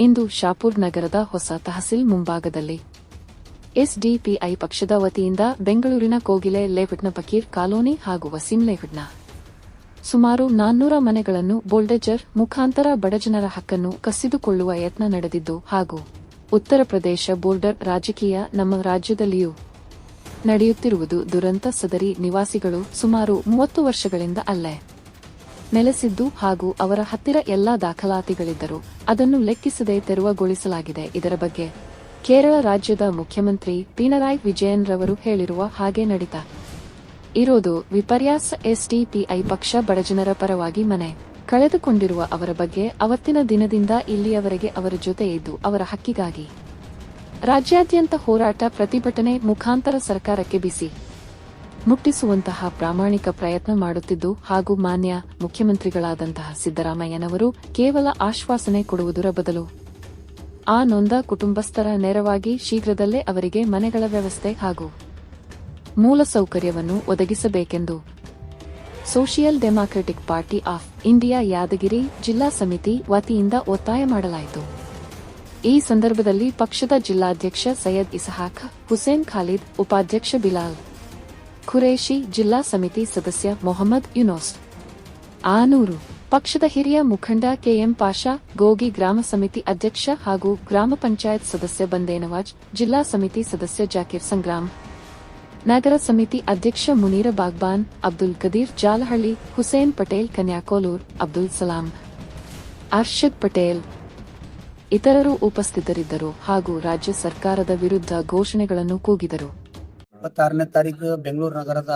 ಇಂದು ಶಾಪುರ್ ನಗರದ ಹೊಸ ತಹಸೀಲ್ ಮುಂಭಾಗದಲ್ಲಿ ಎಸ್ಡಿಪಿಐ ಪಕ್ಷದ ವತಿಯಿಂದ ಬೆಂಗಳೂರಿನ ಕೋಗಿಲೆ ಲೇಔಟ್ನ ಫಕೀರ್ ಕಾಲೋನಿ ಹಾಗೂ ವಸೀಂ ಲೇಔಟ್ನ ಸುಮಾರು 400 ಮನೆಗಳನ್ನು ಬುಲ್ಡೋಜರ್ ಮುಖಾಂತರ ಬಡಜನರ ಹಕ್ಕನ್ನು ಕಸಿದುಕೊಳ್ಳುವ ಯತ್ನ ನಡೆದಿದ್ದು ಹಾಗೂ ಉತ್ತರ ಪ್ರದೇಶ ಬೋರ್ಡರ್ ರಾಜಕೀಯ ನಮ್ಮ ರಾಜ್ಯದಲ್ಲಿಯೂ ನಡೆಯುತ್ತಿರುವುದು ದುರಂತ. ಸದರಿ ನಿವಾಸಿಗಳು ಸುಮಾರು 30 ವರ್ಷಗಳಿಂದ ಅಲ್ಲೇ ನೆಲೆಸಿದ್ದು ಹಾಗೂ ಅವರ ಹತ್ತಿರ ಎಲ್ಲಾ ದಾಖಲಾತಿಗಳಿದ್ದರೂ ಅದನ್ನು ಲೆಕ್ಕಿಸದೆ ತೆರವುಗೊಳಿಸಲಾಗಿದೆ. ಇದರ ಬಗ್ಗೆ ಕೇರಳ ರಾಜ್ಯದ ಮುಖ್ಯಮಂತ್ರಿ ಪಿಣರಾಯಿ ವಿಜಯನ್ ರವರು ಹೇಳಿರುವ ಹಾಗೆ ನಡೀತಾ ಇರೋದು ವಿಪರ್ಯಾಸ. ಎಸ್ಡಿಪಿಐ ಪಕ್ಷ ಬಡಜನರ ಪರವಾಗಿ ಮನೆ ಕಳೆದುಕೊಂಡಿರುವ ಅವರ ಬಗ್ಗೆ ಅವತ್ತಿನ ದಿನದಿಂದ ಇಲ್ಲಿಯವರೆಗೆ ಅವರ ಜೊತೆ ಇದ್ದು ಅವರ ಹಕ್ಕಿಗಾಗಿ ರಾಜ್ಯಾದ್ಯಂತ ಹೋರಾಟ ಪ್ರತಿಭಟನೆ ಮುಖಾಂತರ ಸರ್ಕಾರಕ್ಕೆ ಬಿಸಿ ಮುಟ್ಟಿಸುವಂತಹ ಪ್ರಾಮಾಣಿಕ ಪ್ರಯತ್ನ ಮಾಡುತ್ತಿದ್ದು ಹಾಗೂ ಮಾನ್ಯ ಮುಖ್ಯಮಂತ್ರಿಗಳಾದಂತಹ ಸಿದ್ದರಾಮಯ್ಯನವರು ಕೇವಲ ಆಶ್ವಾಸನೆ ಕೊಡುವುದರ ಬದಲು ಆ ನೊಂದ ಕುಟುಂಬಸ್ಥರ ನೆರವಾಗಿ ಶೀಘ್ರದಲ್ಲೇ ಅವರಿಗೆ ಮನೆಗಳ ವ್ಯವಸ್ಥೆ ಹಾಗೂ ಮೂಲಸೌಕರ್ಯವನ್ನು ಒದಗಿಸಬೇಕೆಂದು social democratic party of India Yadgir ಜಿಲ್ಲಾ ಸಮಿತಿ ವತಿಯಿಂದ ಒತ್ತಾಯ ಮಾಡಲಾಯಿತು. ಈ ಸಂದರ್ಭದಲ್ಲಿ ಪಕ್ಷದ ಜಿಲ್ಲಾಧ್ಯಕ್ಷ ಸೈಯದ್ ಇಸಹಾಕ್ ಹುಸೇನ್ ಖಾಲಿದ್, ಉಪಾಧ್ಯಕ್ಷ ಬಿಲಾಲ್ ಖುರೇಶಿ, ಜಿಲ್ಲಾ ಸಮಿತಿ ಸದಸ್ಯ ಮೊಹಮ್ಮದ್ ಯುನೂಸ್ ಆನೂರು, ಪಕ್ಷದ ಹಿರಿಯ ಮುಖಂಡ ಕೆಎಂ ಪಾಷಾ, ಗೋಗಿ ಗ್ರಾಮ ಸಮಿತಿ ಅಧ್ಯಕ್ಷ ಹಾಗೂ ಗ್ರಾಮ ಪಂಚಾಯತ್ ಸದಸ್ಯ ಬಂದೇ ನವಾಜ್, ಜಿಲ್ಲಾ ಸಮಿತಿ ಸದಸ್ಯ ಜಾಕೀರ್ ಸಂಗ್ರಾಮ್, ನಗರ ಸಮಿತಿ ಅಧ್ಯಕ್ಷ ಮುನೀರ ಬಾಗ್ಬಾನ್, ಅಬ್ದುಲ್ ಕದೀರ್ ಜಾಲಹಳ್ಳಿ, ಹುಸೇನ್ ಪಟೇಲ್ ಕನ್ಯಾಕೋಲೂರ್, ಅಬ್ದುಲ್ ಸಲಾಂ, ಅರ್ಷದ್ ಪಟೇಲ್ ಇತರರು ಉಪಸ್ಥಿತರಿದ್ದರು ಹಾಗೂ ರಾಜ್ಯ ಸರ್ಕಾರದ ವಿರುದ್ಧ ಘೋಷಣೆಗಳನ್ನು ಕೂಗಿದರು. 26ನೇ ತಾರೀಕು ಬೆಂಗಳೂರು ನಗರದ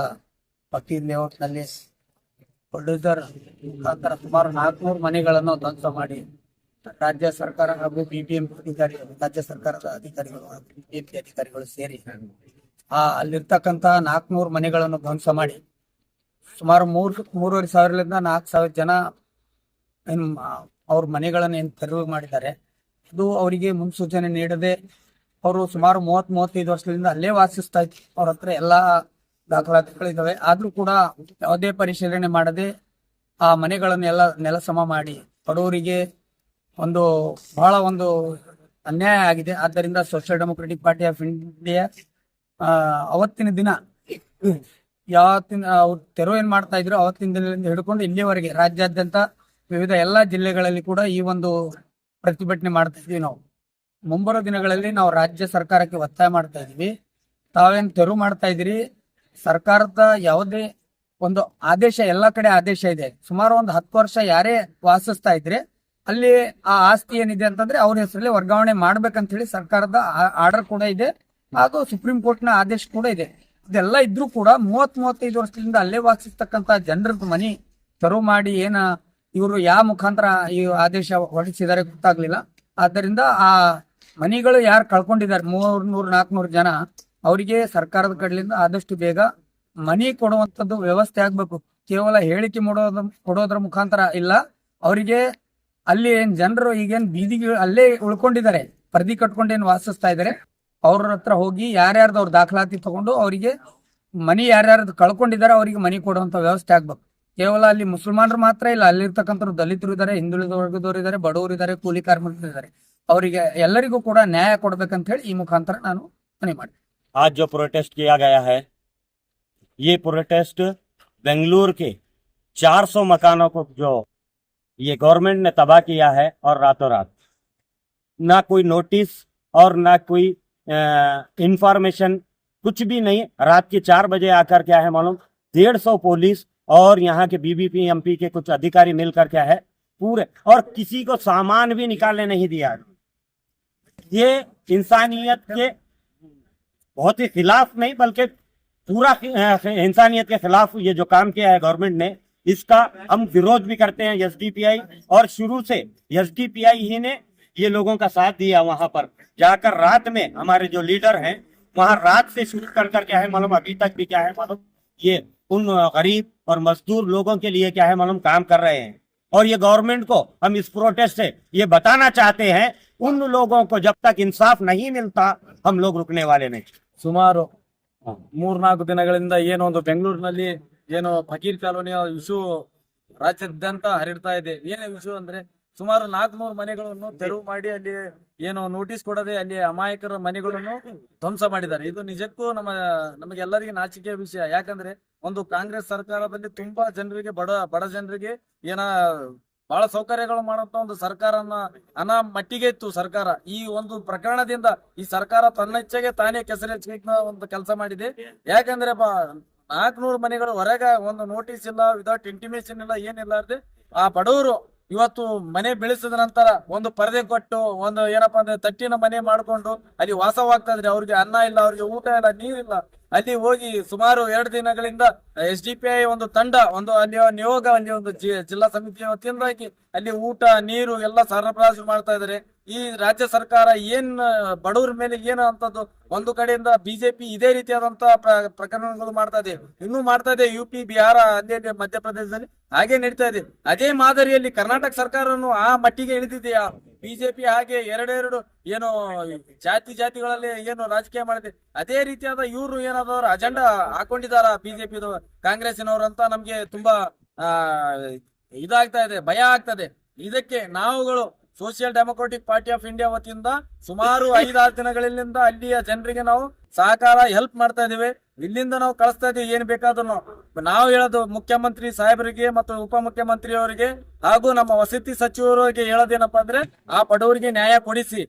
ಫಕೀರ್ ಲೇಔಟ್ನಲ್ಲಿ ಬುಲ್ಡೋಜರ್ ಮುಖಾಂತರ ಸುಮಾರು 400 ಮನೆಗಳನ್ನು ಧ್ವಂಸ ಮಾಡಿ ರಾಜ್ಯ ಸರ್ಕಾರ ಹಾಗೂ ಬಿಬಿಎಂಪಿ ಅಧಿಕಾರಿಗಳು, ರಾಜ್ಯ ಸರ್ಕಾರದ ಅಧಿಕಾರಿಗಳು ಹಾಗೂ ಬಿಬಿಎಂಪಿ ಅಧಿಕಾರಿಗಳು ಸೇರಿ ಅಲ್ಲಿರ್ತಕ್ಕಂಥ 400 ಮನೆಗಳನ್ನು ಧ್ವಂಸ ಮಾಡಿ ಸುಮಾರು 3,500ರಿಂದ 4,000 ಜನ ಅವ್ರ ಮನೆಗಳನ್ನು ತೆರವು ಮಾಡಿದ್ದಾರೆ. ಅದು ಅವರಿಗೆ ಮುನ್ಸೂಚನೆ ನೀಡದೆ ಅವರು ಸುಮಾರು 30-35 ವರ್ಷದಿಂದ ಅಲ್ಲೇ ವಾಸಿಸ್ತಾ ಇದ್ರು. ಅವ್ರ ಹತ್ರ ಎಲ್ಲಾ ದಾಖಲಾತಿಗಳಿದ್ದಾವೆ. ಆದ್ರೂ ಕೂಡ ಯಾವುದೇ ಪರಿಶೀಲನೆ ಮಾಡದೆ ಆ ಮನೆಗಳನ್ನೆಲ್ಲ ನೆಲಸಮ ಮಾಡಿ ಬಡವರಿಗೆ ಬಹಳ ಅನ್ಯಾಯ ಆಗಿದೆ. ಆದ್ದರಿಂದ social democratic party of India ಅವತ್ತಿನ ದಿನ ಯಾವತ್ತಿನ ಅವ್ರು ತೆರವು ಏನ್ ಮಾಡ್ತಾ ಇದ್ರು ಅವತ್ತಿನ ದಿನದಿಂದ ಹಿಡ್ಕೊಂಡು ಇಲ್ಲಿಯವರೆಗೆ ರಾಜ್ಯಾದ್ಯಂತ ವಿವಿಧ ಎಲ್ಲಾ ಜಿಲ್ಲೆಗಳಲ್ಲಿ ಕೂಡ ಈ ಪ್ರತಿಭಟನೆ ಮಾಡ್ತಾ ಇದ್ವಿ. ನಾವು ಮುಂಬರೋ ದಿನಗಳಲ್ಲಿ ನಾವು ರಾಜ್ಯ ಸರ್ಕಾರಕ್ಕೆ ಒತ್ತಾಯ ಮಾಡ್ತಾ ಇದೀವಿ. ತಾವೇನ್ ತೆರವು ಮಾಡ್ತಾ ಇದ್ದೀರಿ, ಸರ್ಕಾರದ ಯಾವುದೇ ಆದೇಶ, ಎಲ್ಲಾ ಕಡೆ ಆದೇಶ ಇದೆ. ಸುಮಾರು 10 ವರ್ಷ ಯಾರೇ ವಾಸಿಸ್ತಾ ಇದ್ರೆ ಅಲ್ಲಿ ಆ ಆಸ್ತಿ ಏನಿದೆ ಅಂತಂದ್ರೆ ಅವ್ರ ಹೆಸರಲ್ಲಿ ವರ್ಗಾವಣೆ ಮಾಡ್ಬೇಕಂತ ಹೇಳಿ ಸರ್ಕಾರದ ಆರ್ಡರ್ ಕೂಡ ಇದೆ ಹಾಗೂ ಸುಪ್ರೀಂ ಕೋರ್ಟ್ ನ ಆದೇಶ ಕೂಡ ಇದೆ. ಇದೆಲ್ಲ ಇದ್ರೂ ಕೂಡ 30-35 ವರ್ಷದಿಂದ ಅಲ್ಲೇ ವಾಸಿಸ್ತಕ್ಕಂತ ಜನರ ಮನಿ ತೆರವು ಮಾಡಿ ಇವರು ಯಾವ ಮುಖಾಂತರ ಈ ಆದೇಶ ಹೊರಡಿಸಿದ್ದಾರೆ ಗೊತ್ತಾಗ್ಲಿಲ್ಲ. ಆದ್ದರಿಂದ ಆ ಮನಿಗಳು ಯಾರು ಕಳ್ಕೊಂಡಿದ್ದಾರೆ 300-400 ಜನ, ಅವರಿಗೆ ಸರ್ಕಾರದ ಕಡೆಯಿಂದ ಆದಷ್ಟು ಬೇಗ ಮನಿ ಕೊಡುವಂತದ್ದು ವ್ಯವಸ್ಥೆ ಆಗ್ಬೇಕು. ಕೇವಲ ಹೇಳಿಕೆ ಕೊಡೋದ್ರ ಮುಖಾಂತರ ಇಲ್ಲ. ಅವರಿಗೆ ಅಲ್ಲಿ ಜನರು ಈಗೇನ್ ಬೀದಿಗೆ ಅಲ್ಲೇ ಉಳ್ಕೊಂಡಿದ್ದಾರೆ, ಪರದಿ ಕಟ್ಕೊಂಡೇನು ವಾಸಿಸ್ತಾ ಇದ್ದಾರೆ, ಅವ್ರ ಹತ್ರ ಹೋಗಿ ಯಾರ್ಯಾರ್ದು ಅವ್ರ ದಾಖಲಾತಿ ತಗೊಂಡು ಅವರಿಗೆ ಮನಿ ಯಾರ್ಯಾರ್ದು ಕಳ್ಕೊಂಡಿದ್ದಾರೆ ಅವರಿಗೆ ಮನಿ ಕೊಡುವಂತ ವ್ಯವಸ್ಥೆ ಆಗ್ಬೇಕು. ಕೇವಲ ಅಲ್ಲಿ ಮುಸಲ್ಮಾನರು ಮಾತ್ರ ಇಲ್ಲ, ಅಲ್ಲಿರ್ತಕ್ಕಂಥ ದಲಿತರು ಇದ್ದಾರೆ, ಹಿಂದುಳಿದ ವರ್ಗದವರು ಇದ್ದಾರೆ, ಬಡವರು ಇದ್ದಾರೆ, ಕೂಲಿ ಕಾರ್ಮಿಕರು ಇದ್ದಾರೆ. ಅವರಿಗೆ ಎಲ್ಲರಿಗೂ ಕೂಡ ನ್ಯಾಯ ಕೊಡ್ಬೇಕಂತ ಹೇಳಿ ಈ ಮುಖಾಂತರ ನಾನು ಮನವಿ ಮಾಡಿ. आज जो प्रोटेस्ट किया गया है, ये प्रोटेस्ट बेंगलुरु के 400 मकानों को जो ये गवर्नमेंट ने तबाह किया है और रातों रात ना कोई नोटिस और ना कोई इंफॉर्मेशन, कुछ भी नहीं. रात के 4 बजे आकर क्या है मालूम, 150 पुलिस और यहाँ के बीबीपी एमपी के कुछ अधिकारी मिलकर क्या है पूरे, और किसी को सामान भी निकालने नहीं दिया. ये इंसानियत के बहुत ही खिलाफ नहीं बल्कि पूरा इंसानियत के खिलाफ ये जो काम किया है गवर्नमेंट ने, इसका हम विरोध भी करते हैं. एसडीपीआई और शुरू से एसडीपीआई ही ने ये लोगों का साथ दिया. वहां पर जाकर रात में हमारे जो लीडर हैं वहां रात से शुरू कर क्या है मालूम अभी तक भी क्या है मालूम ये उन गरीब और मजदूर लोगों के लिए क्या है मालूम काम कर रहे हैं. और ये गवर्नमेंट को हम इस प्रोटेस्ट से ये बताना चाहते हैं, उन लोगों को जब तक इंसाफ नहीं मिलता हम लोग रुकने वाले नहीं. ಸುಮಾರು 3-4 ದಿನಗಳಿಂದ ಬೆಂಗಳೂರಿನಲ್ಲಿ ಫಕೀರ್ ಕಾಲೋನಿಯ ಇಶ್ಯೂ ರಾಜ್ಯಾದ್ಯಂತ ಹರಡ್ತಾ ಇದೆ. ಏನೇ ಇಶ್ಯೂ ಅಂದ್ರೆ ಸುಮಾರು 400 ಮನೆಗಳನ್ನು ತೆರವು ಮಾಡಿ ಅಲ್ಲಿ ಏನು ನೋಟಿಸ್ ಕೊಡದೆ ಅಲ್ಲಿ ಅಮಾಯಕರ ಮನೆಗಳನ್ನು ಧ್ವಂಸ ಮಾಡಿದ್ದಾರೆ. ಇದು ನಿಜಕ್ಕೂ ನಮಗೆಲ್ಲರಿಗೆ ನಾಚಿಕೆಯ ವಿಷಯ. ಯಾಕಂದ್ರೆ ಒಂದು ಕಾಂಗ್ರೆಸ್ ಸರ್ಕಾರದಲ್ಲಿ ತುಂಬಾ ಜನರಿಗೆ ಬಡ ಜನರಿಗೆ ಬಹಳ ಸೌಕರ್ಯಗಳು ಮಾಡುವಂತ ಒಂದು ಸರ್ಕಾರನ ಮಟ್ಟಿಗೆ ಇತ್ತು ಸರ್ಕಾರ. ಈ ಒಂದು ಪ್ರಕರಣದಿಂದ ಈ ಸರ್ಕಾರ ತನ್ನ ಇಚ್ಛೆಗೆ ತಾನೇ ಕೆಸರೆಚ್ಚ ಒಂದು ಕೆಲಸ ಮಾಡಿದೆ. ಯಾಕಂದ್ರೆ 400 ಮನೆಗಳು ಹೊರಗೆ ಒಂದು ನೋಟಿಸ್ ಇಲ್ಲ, ವಿದೌಟ್ ಇಂಟಿಮೇಷನ್ ಇಲ್ಲ, ಏನಿಲ್ಲಾರ್ದೆ ಆ ಬಡವರು ಇವತ್ತು ಮನೆ ಬೆಳೆಸಿದ ನಂತರ ಒಂದು ಪರದೆ ಕೊಟ್ಟು ಒಂದು ಏನಪ್ಪಾ ಅಂದ್ರೆ ತಟ್ಟಿನ ಮನೆ ಮಾಡ್ಕೊಂಡು ಅಲ್ಲಿ ವಾಸವಾಗ್ತಾ ಇದ್ರೆ ಅವ್ರಿಗೆ ಅನ್ನ ಇಲ್ಲ, ಅವ್ರಿಗೆ ಊಟ ಇಲ್ಲ, ನೀರಿಲ್ಲ. ಅಲ್ಲಿ ಹೋಗಿ ಸುಮಾರು 2 ದಿನಗಳಿಂದ SDPI ಒಂದು ತಂಡ ಅಲ್ಲಿ ನಿಯೋಗ ಅಲ್ಲಿ ಒಂದು ಜಿಲ್ಲಾ ಸಮಿತಿಯ ವತಿಯಿಂದಾಗಿ ಅಲ್ಲಿ ಊಟ ನೀರು ಎಲ್ಲ ಸರಬರಾಜು ಮಾಡ್ತಾ ಇದಾರೆ. ಈ ರಾಜ್ಯ ಸರ್ಕಾರ ಬಡವರ ಮೇಲೆ ಏನು ಅಂತದ್ದು ಒಂದು ಕಡೆಯಿಂದ ಬಿಜೆಪಿ ಇದೇ ರೀತಿಯಾದಂತ ಪ್ರಕರಣಗಳು ಮಾಡ್ತಾ ಇದೆ, ಇನ್ನೂ ಮಾಡ್ತಾ ಇದೆ. UP, ಬಿಹಾರ, ಅಲ್ಲಿ ಮಧ್ಯಪ್ರದೇಶದಲ್ಲಿ ಹಾಗೆ ನಡೀತಾ ಇದೆ. ಅದೇ ಮಾದರಿಯಲ್ಲಿ ಕರ್ನಾಟಕ ಸರ್ಕಾರನು ಆ ಮಟ್ಟಿಗೆ ಇಳಿದಿದೆಯಾ? ಬಿಜೆಪಿ ಹಾಗೆ ಎರಡೆರಡು ಏನು ಜಾತಿಗಳಲ್ಲಿ ಏನು ರಾಜಕೀಯ ಮಾಡಿದೆ, ಅದೇ ರೀತಿಯಾದ ಇವರು ಏನಾದ್ರು ಅಜೆಂಡಾ ಹಾಕೊಂಡಿದಾರ ಬಿಜೆಪಿ ಕಾಂಗ್ರೆಸ್ಸಿನವರು ಅಂತ ನಮ್ಗೆ ತುಂಬಾ ಇದಾಗ್ತಾ ಇದೆ, ಭಯ ಆಗ್ತದೆ. ಇದಕ್ಕೆ ನಾವುಗಳು social democratic party of India ವತಿಯಿಂದ ಸುಮಾರು 5-6 ದಿನಗಳಿಂದ ಅಲ್ಲಿಯ ಜನರಿಗೆ ನಾವು ಸಹಕಾರ ಹೆಲ್ಪ್ ಮಾಡ್ತಾ ಇದೀವಿ. ಇಲ್ಲಿಂದ ನಾವು ಕಳಿಸ್ತಾ ಇದೀವಿ. ಏನ್ ಬೇಕಾದ್ರೂ ನಾವು ಹೇಳೋದು ಮುಖ್ಯಮಂತ್ರಿ ಸಾಹೇಬರಿಗೆ ಮತ್ತು ಉಪಮುಖ್ಯಮಂತ್ರಿ ಅವರಿಗೆ ಹಾಗೂ ನಮ್ಮ ವಸತಿ ಸಚಿವರಿಗೆ ಹೇಳೋದೇನಪ್ಪಾ ಅಂದ್ರೆ ಆ ಬಡವರಿಗೆ ನ್ಯಾಯ ಕೊಡಿಸಿ.